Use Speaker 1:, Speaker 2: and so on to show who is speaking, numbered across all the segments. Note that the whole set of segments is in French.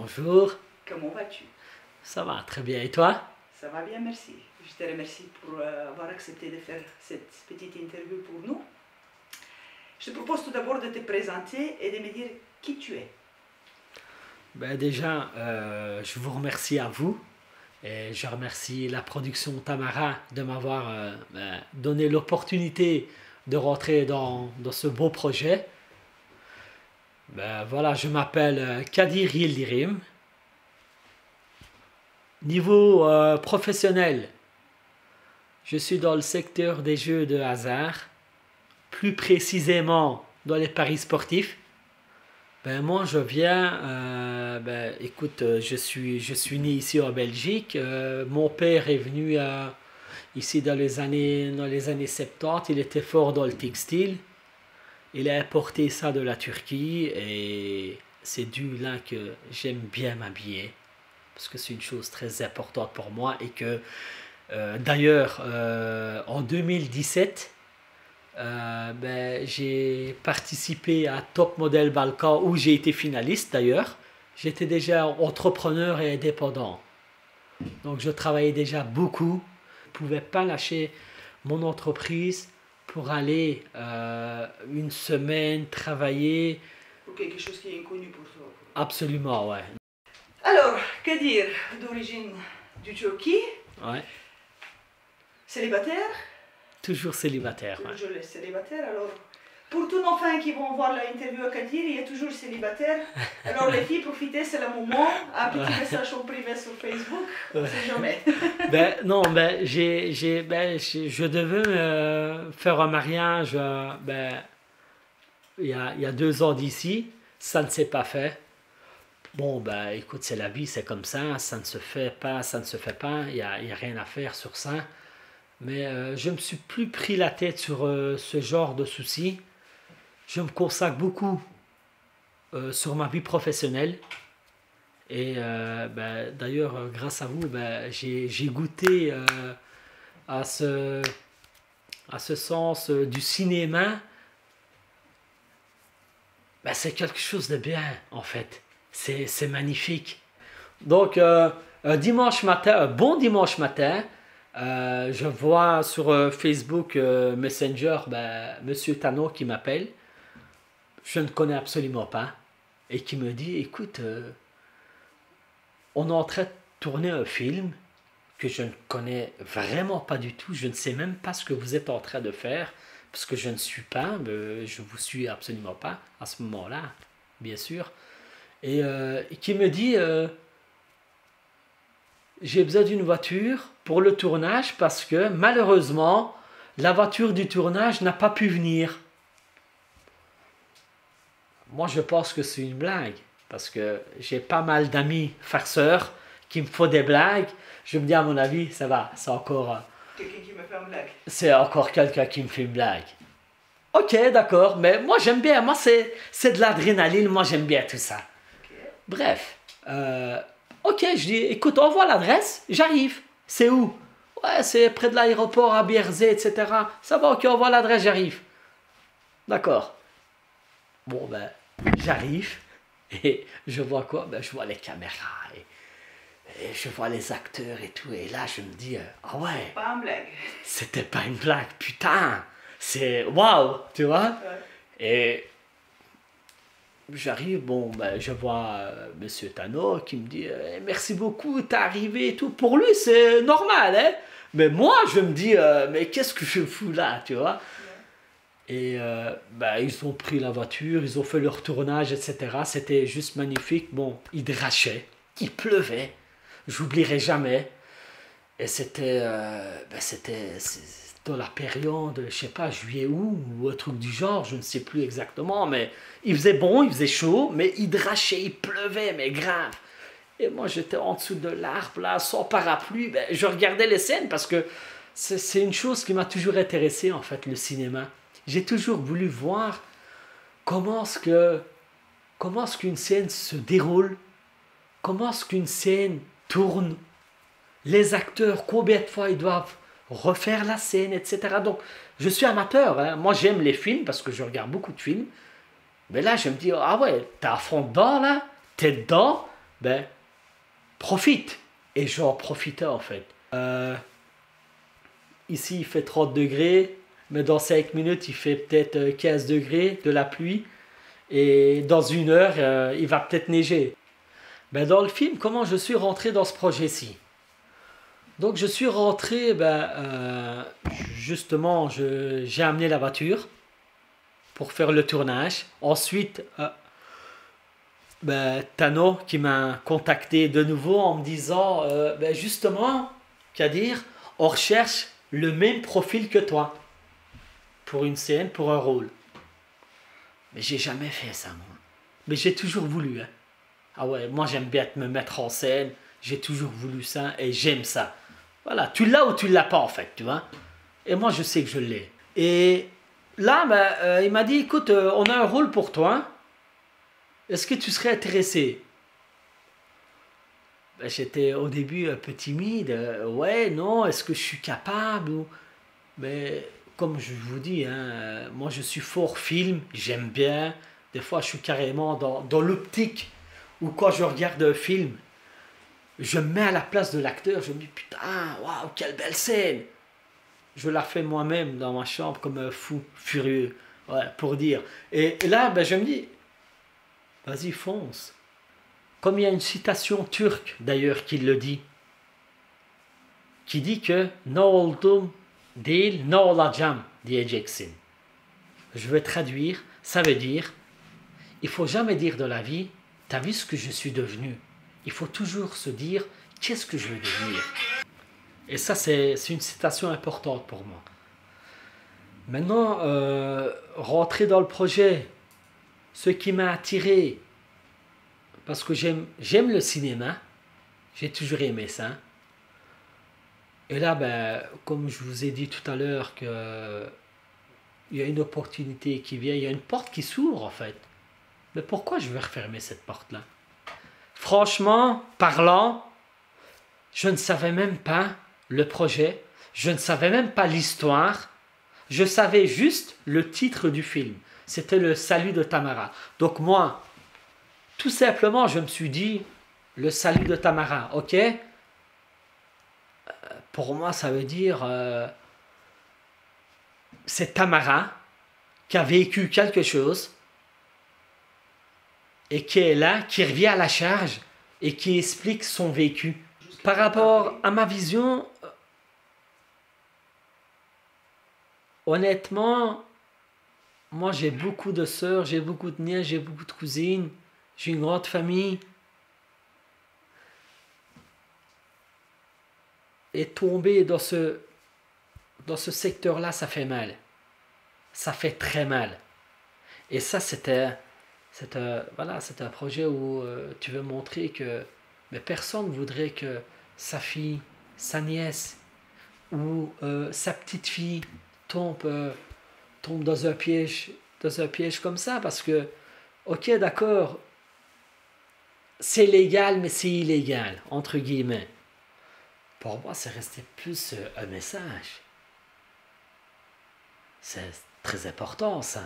Speaker 1: Bonjour.
Speaker 2: Comment vas-tu?
Speaker 1: Ça va très bien. Et toi?
Speaker 2: Ça va bien, merci. Je te remercie pour avoir accepté de faire cette petite interview pour nous. Je te propose tout d'abord de te présenter et de me dire qui tu es.
Speaker 1: Ben déjà, je vous remercie à vous et je remercie la production Tamara de m'avoir donné l'opportunité de rentrer dans ce beau projet. Ben voilà, je m'appelle Kadir Yildirim. Niveau professionnel, je suis dans le secteur des jeux de hasard, plus précisément dans les paris sportifs. Ben moi je viens, écoute, je suis né ici en Belgique. Mon père est venu ici dans les années 70. Il était fort dans le textile. Il a importé ça de la Turquie et c'est dû là que j'aime bien m'habiller parce que c'est une chose très importante pour moi et que d'ailleurs en 2017 j'ai participé à Top Model Balkan où j'ai été finaliste d'ailleurs. J'étais déjà entrepreneur et indépendant. Donc je travaillais déjà beaucoup. Je ne pouvais pas lâcher mon entreprise pour aller une semaine travailler.
Speaker 2: Pour quelque chose qui est inconnu pour toi.
Speaker 1: Absolument, ouais.
Speaker 2: Alors, Kadir, d'origine du Turquie,
Speaker 1: Ouais.
Speaker 2: célibataire,
Speaker 1: Toujours célibataire. Ouais.
Speaker 2: toujours célibataire. Alors, pour tous nos fans qui vont voir l'interview à Kadir, il est toujours célibataire. Alors les filles, profitez, c'est le moment. Un petit message en privé sur Facebook, on ne sait jamais.
Speaker 1: Non, je devais faire un mariage il y a 2 ans d'ici. Ça ne s'est pas fait. Bon, écoute, c'est la vie, c'est comme ça. Ça ne se fait pas, ça ne se fait pas. Il y a rien à faire sur ça. Mais je ne me suis plus pris la tête sur ce genre de soucis. Je me consacre beaucoup sur ma vie professionnelle. Et d'ailleurs, grâce à vous, j'ai goûté à ce sens du cinéma. C'est quelque chose de bien, en fait. C'est magnifique. Donc, dimanche matin, bon dimanche matin, je vois sur Facebook Messenger Monsieur Tano qui m'appelle. Je ne connais absolument pas. Et qui me dit, écoute, on est en train de tourner un film que je ne connais vraiment pas du tout. Je ne sais même pas ce que vous êtes en train de faire. Parce que je ne suis pas, je ne vous suis absolument pas à ce moment-là, bien sûr. Et qui me dit, j'ai besoin d'une voiture pour le tournage parce que malheureusement, la voiture du tournage n'a pas pu venir. Moi, je pense que c'est une blague parce que j'ai pas mal d'amis farceurs qui me font des blagues. Je me dis, à mon avis, ça va, c'est encore...
Speaker 2: Quelqu'un qui me fait une blague.
Speaker 1: C'est encore quelqu'un qui me fait une blague. Ok, d'accord, mais moi j'aime bien, moi c'est de l'adrénaline, moi j'aime bien tout ça.
Speaker 2: Okay.
Speaker 1: Bref, ok, je dis, écoute, envoie l'adresse, j'arrive. C'est où? Ouais, c'est près de l'aéroport à Bierzé, etc. Ça va, ok, envoie l'adresse, j'arrive. D'accord. Bon, j'arrive et je vois quoi? Je vois les caméras et je vois les acteurs et tout. Et là, je me dis, ah ouais.
Speaker 2: C'est pas une blague.
Speaker 1: C'était pas une blague, putain. C'est waouh, tu vois.
Speaker 2: Ouais.
Speaker 1: Et j'arrive, je vois Monsieur Tano qui me dit merci beaucoup, t'es arrivé et tout. Pour lui, c'est normal, hein. Mais moi, je me dis mais qu'est-ce que je fous là, tu vois. Ouais. Et ils ont pris la voiture, ils ont fait leur tournage, etc. C'était juste magnifique. Bon, il drachait, il pleuvait, j'oublierai jamais. Et c'était dans la période, je sais pas, juillet-août ou un truc du genre, je ne sais plus exactement, mais il faisait bon, il faisait chaud, mais il drachait, il pleuvait, mais grave. Et moi, j'étais en dessous de l'arbre, là, sans parapluie, je regardais les scènes parce que c'est une chose qui m'a toujours intéressé, en fait, le cinéma. J'ai toujours voulu voir comment est-ce qu'une scène se déroule, comment est-ce qu'une scène tourne, les acteurs, combien de fois ils doivent refaire la scène, etc. Donc, je suis amateur. Hein. Moi, j'aime les films parce que je regarde beaucoup de films. Mais là, je me dis, ah ouais, t'es à fond dedans, là. T'es dedans. ben, profite. Et j'en profitais en fait. Ici, il fait 30 degrés, mais dans 5 minutes, il fait peut-être 15 degrés de la pluie. Et dans 1 heure, il va peut-être neiger. Ben, dans le film, comment je suis rentré dans ce projet-ci? Donc, je suis rentré, justement, j'ai amené la voiture pour faire le tournage. Ensuite, Tano qui m'a contacté de nouveau en me disant justement, Kadir, on recherche le même profil que toi pour une scène, pour un rôle. Mais j'ai jamais fait ça, moi. Mais j'ai toujours voulu. Hein. Ah ouais, moi j'aime bien me mettre en scène. J'ai toujours voulu ça et j'aime ça. Voilà, tu l'as ou tu l'as pas en fait, tu vois. Et moi je sais que je l'ai. Et là, il m'a dit, écoute, on a un rôle pour toi. Est-ce que tu serais intéressé? J'étais au début un peu timide. Ouais, non, est-ce que je suis capable? Mais comme je vous dis, hein, moi je suis fort film, j'aime bien. Des fois, je suis carrément dans l'optique où quand je regarde un film, je me mets à la place de l'acteur. Je me dis, putain, waouh, quelle belle scène! Je la fais moi-même dans ma chambre comme un fou furieux, ouais, pour dire. Et là, je me dis, vas-y, fonce. Comme il y a une citation turque, d'ailleurs, qui le dit, qui dit que ne oldum değil ne olacağım diyeceksin. Je veux traduire, ça veut dire, il faut jamais dire de la vie, t'as vu ce que je suis devenu. Il faut toujours se dire, qu'est-ce que je veux devenir. Et ça, c'est une citation importante pour moi. Maintenant, rentrer dans le projet, ce qui m'a attiré, parce que j'aime le cinéma, j'ai toujours aimé ça. Et là, comme je vous ai dit tout à l'heure, qu'il y a une opportunité qui vient, il y a une porte qui s'ouvre en fait. Mais pourquoi je vais refermer cette porte-là? Franchement, parlant, je ne savais même pas le projet, je ne savais même pas l'histoire, je savais juste le titre du film. C'était Le Salut de Tamara. Donc moi, tout simplement, je me suis dit, Le Salut de Tamara, ok? Pour moi, ça veut dire, c'est Tamara qui a vécu quelque chose et qui est là, qui revient à la charge et qui explique son vécu. Par rapport à ma vision, honnêtement, moi j'ai beaucoup de sœurs, j'ai beaucoup de nièces, j'ai beaucoup de cousines, j'ai une grande famille. Et tomber dans ce secteur-là, ça fait mal. Ça fait très mal. Et ça, c'était un projet où tu veux montrer que mais personne ne voudrait que sa fille, sa nièce ou sa petite fille tombe dans un piège comme ça. Parce que, ok, d'accord, c'est légal, mais c'est illégal, entre guillemets. Pour moi, c'est resté plus un message. C'est très important, ça.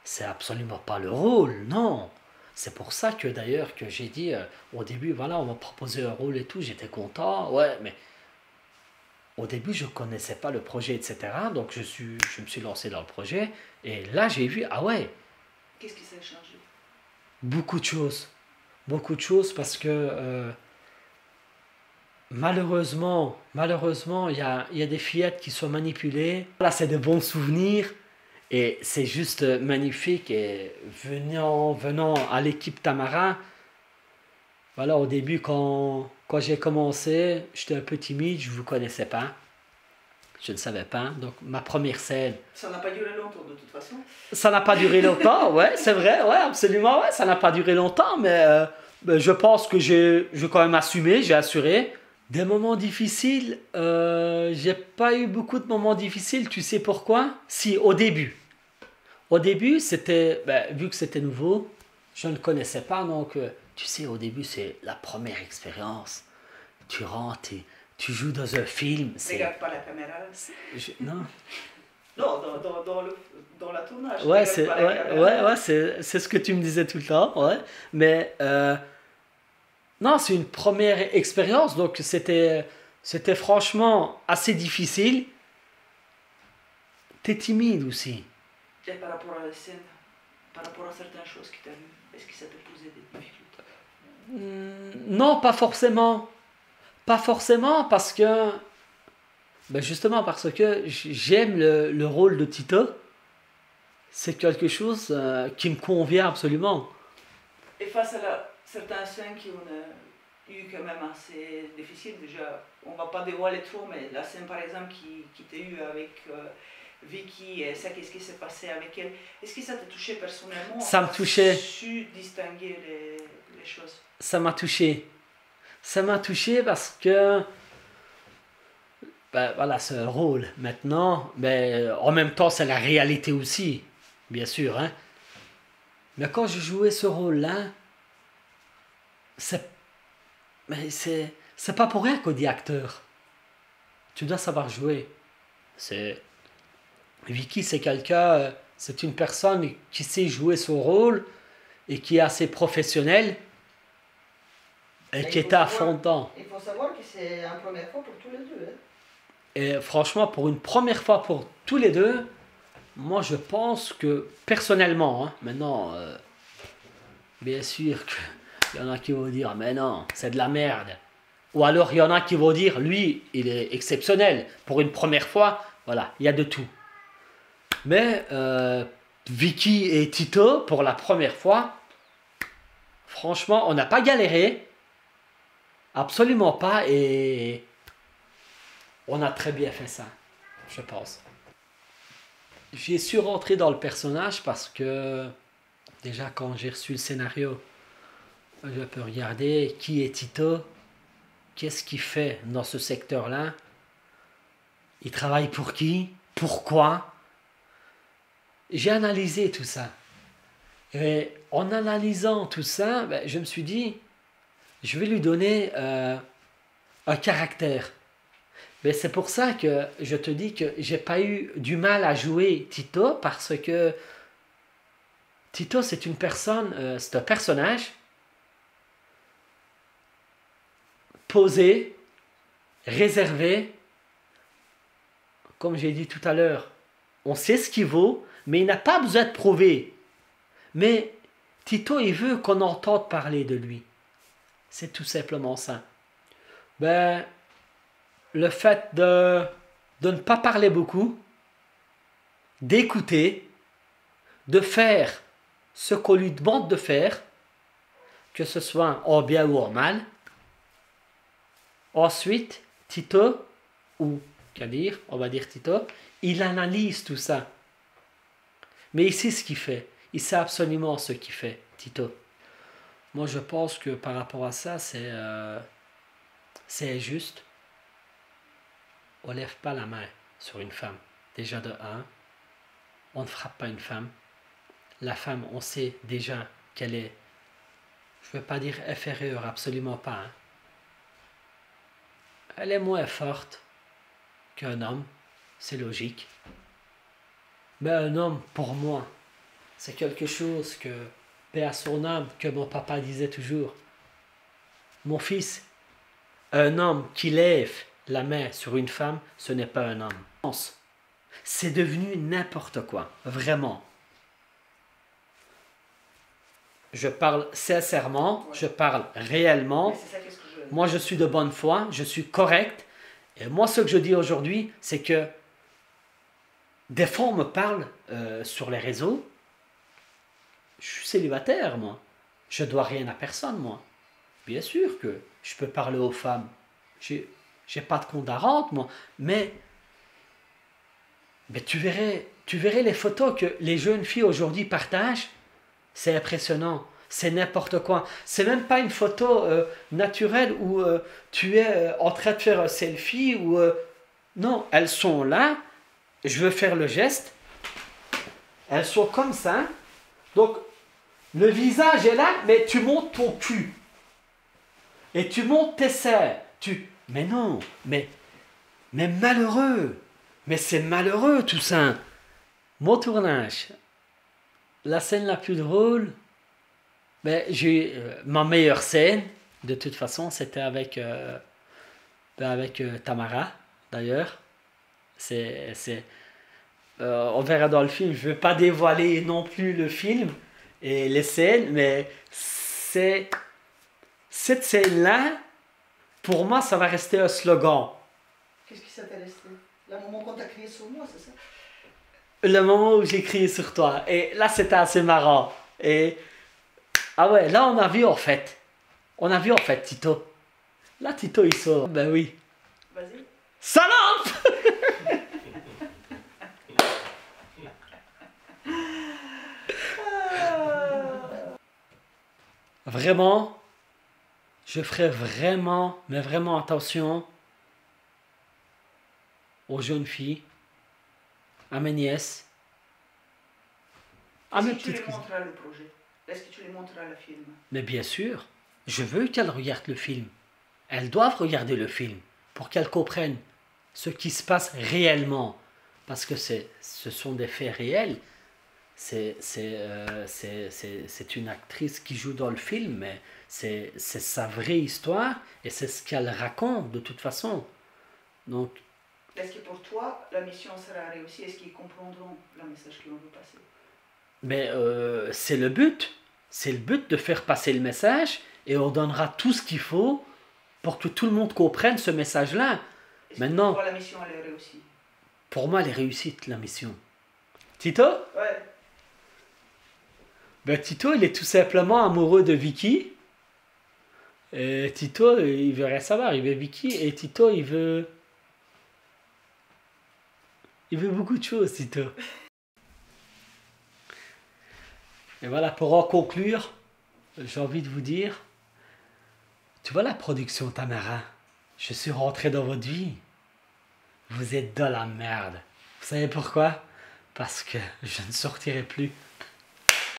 Speaker 1: C'est absolument pas le rôle, non. C'est pour ça que d'ailleurs que j'ai dit au début, voilà, on m'a proposé un rôle et tout, j'étais content, ouais, mais au début, je connaissais pas le projet, etc. Donc, je me suis lancé dans le projet, et là, j'ai vu, ah ouais.
Speaker 2: Qu'est-ce qui s'est changé?
Speaker 1: Beaucoup de choses. Beaucoup de choses parce que... Malheureusement, il y a des fillettes qui sont manipulées. Là, c'est de bons souvenirs et c'est juste magnifique. Et venant à l'équipe Tamara, voilà, au début, quand j'ai commencé, j'étais un peu timide, je ne vous connaissais pas. Je ne savais pas. Donc, ma première scène...
Speaker 2: Ça n'a pas duré longtemps, de toute façon.
Speaker 1: Ça n'a pas duré longtemps, ouais, c'est vrai, ouais, absolument, ouais, ça n'a pas duré longtemps, mais je pense que j'ai quand même assumé, j'ai assuré. Des moments difficiles, j'ai pas eu beaucoup de moments difficiles, tu sais pourquoi? Si, au début. Au début, c'était, vu que c'était nouveau, je ne connaissais pas, donc tu sais, au début, c'est la première expérience. Tu rentres et tu joues dans un film.
Speaker 2: Regarde pas la caméra.
Speaker 1: Non.
Speaker 2: Non, dans la tournage.
Speaker 1: Ouais, c'est ce que tu me disais tout le temps, ouais. Mais Non, c'est une première expérience, donc c'était franchement assez difficile. T'es timide aussi.
Speaker 2: Et par rapport à la scène, par rapport à certaines choses que tu as vues, est-ce que ça t'a posé des difficultés?
Speaker 1: Non, pas forcément. Pas forcément parce que... Ben justement parce que j'aime le rôle de Tito. C'est quelque chose qui me convient absolument.
Speaker 2: Et face à certaines scènes qui ont eu quand même assez difficiles, déjà, on ne va pas dévoiler trop, mais la scène par exemple qui t'a eu avec Vicky, et ça, qu'est-ce qui s'est passé avec elle, est-ce que ça t'a touché personnellement?
Speaker 1: Ça me touchait.
Speaker 2: Su distinguer les choses.
Speaker 1: Ça m'a touché. Ça m'a touché parce que... Ben, voilà, c'est un rôle maintenant, mais en même temps, c'est la réalité aussi, bien sûr. Hein. Mais quand je jouais ce rôle-là, c'est pas pour rien qu'on dit acteur. Tu dois savoir jouer. Vicky, c'est quelqu'un, c'est une personne qui sait jouer son rôle et qui est assez professionnelle et qui était à fond dedans.
Speaker 2: Il faut savoir que c'est une première fois pour tous les deux. Hein.
Speaker 1: Et franchement, pour une première fois pour tous les deux, moi je pense que personnellement, hein, maintenant, bien sûr qu'il y en a qui vont dire, mais non, c'est de la merde. Ou alors il y en a qui vont dire, lui, il est exceptionnel. Pour une première fois, voilà, il y a de tout. Mais Vicky et Tito, pour la première fois, franchement, on n'a pas galéré. Absolument pas. Et on a très bien fait ça, je pense. J'ai su rentrer dans le personnage parce que déjà quand j'ai reçu le scénario, je peux regarder qui est Tito, qu'est-ce qu'il fait dans ce secteur-là, il travaille pour qui, pourquoi. J'ai analysé tout ça. Et en analysant tout ça, ben, je me suis dit, je vais lui donner un caractère. Mais c'est pour ça que je te dis que j'ai pas eu du mal à jouer Tito, parce que Tito, c'est une personne, c'est un personnage posé, réservé. Comme j'ai dit tout à l'heure, on sait ce qu'il vaut, mais il n'a pas besoin de prouver. Mais Tito, il veut qu'on entende parler de lui. C'est tout simplement ça. Ben, le fait de ne pas parler beaucoup, d'écouter, de faire ce qu'on lui demande de faire, que ce soit en bien ou en mal. Ensuite, Tito, ou Kadir, on va dire Tito, il analyse tout ça. Mais il sait ce qu'il fait. Il sait absolument ce qu'il fait, Tito. Moi, je pense que par rapport à ça, c'est injuste. On ne lève pas la main sur une femme. Déjà de un, on ne frappe pas une femme. La femme, on sait déjà qu'elle est, je ne veux pas dire inférieure, absolument pas. Hein. Elle est moins forte qu'un homme, c'est logique. Mais un homme, pour moi, c'est quelque chose que, paix à son âme, que mon papa disait toujours. Mon fils, un homme qui lève la main sur une femme, ce n'est pas un homme. C'est devenu n'importe quoi, vraiment. Je parle sincèrement, je parle réellement. Moi, je suis de bonne foi, je suis correct. Et moi, ce que je dis aujourd'hui, c'est que des fois, on me parle sur les réseaux. Je suis célibataire, moi. Je ne dois rien à personne, moi. Bien sûr que je peux parler aux femmes. J'ai pas de compte à rendre, moi. Mais tu verrais les photos que les jeunes filles aujourd'hui partagent. C'est impressionnant. C'est n'importe quoi. C'est même pas une photo naturelle où tu es en train de faire un selfie. Non, elles sont là. Je veux faire le geste. Elles sont comme ça. Donc, le visage est là, mais tu montes ton cul. Et tu montes tes seins. Mais non, mais malheureux. Mais c'est malheureux tout ça. Mon tournage. La scène la plus drôle, j'ai ma meilleure scène, De toute façon, c'était avec Tamara, d'ailleurs. On verra dans le film. Je ne veux pas dévoiler non plus le film et les scènes, mais cette scène-là, pour moi, ça va rester un slogan.
Speaker 2: Qu'est-ce qui s'est resté? Le moment qu'on t'a crié sur moi, c'est ça?
Speaker 1: Le moment où j'ai crié sur toi. Et là, c'était assez marrant. Et ah ouais, là, on a vu en fait. On a vu en fait Tito. Là, Tito, il sort. Ben oui.
Speaker 2: Vas-y.
Speaker 1: Salope! Vraiment, je ferai vraiment, mais vraiment attention aux jeunes filles, à mes nièces, à
Speaker 2: Est-ce
Speaker 1: mes
Speaker 2: que tu
Speaker 1: petites
Speaker 2: lui
Speaker 1: cousines.
Speaker 2: montreras le projet? Est-ce que tu lui montreras le film?
Speaker 1: Mais bien sûr, je veux qu'elles regardent le film. Elles doivent regarder le film pour qu'elles comprennent ce qui se passe réellement. Parce que ce sont des faits réels. C'est une actrice qui joue dans le film, mais c'est sa vraie histoire et c'est ce qu'elle raconte de toute façon. Donc,
Speaker 2: Est-ce que pour toi, la mission sera réussie? Est-ce qu'ils comprendront le message qu'ils veut passer?
Speaker 1: mais c'est le but. C'est le but de faire passer le message et on donnera tout ce qu'il faut pour que tout le monde comprenne ce message-là.
Speaker 2: Est-ce
Speaker 1: Maintenant,
Speaker 2: que pour toi, la mission elle est réussie?
Speaker 1: pour moi, elle est réussie, la mission. Tito?
Speaker 2: Ouais.
Speaker 1: Ben, Tito, il est tout simplement amoureux de Vicky. Et Tito, il veut rien savoir. Il veut Vicky. Et Tito, il veut beaucoup de choses, Tito. Et voilà, pour en conclure, j'ai envie de vous dire, tu vois la production Tamara, je suis rentré dans votre vie. Vous êtes dans la merde. Vous savez pourquoi? Parce que je ne sortirai plus.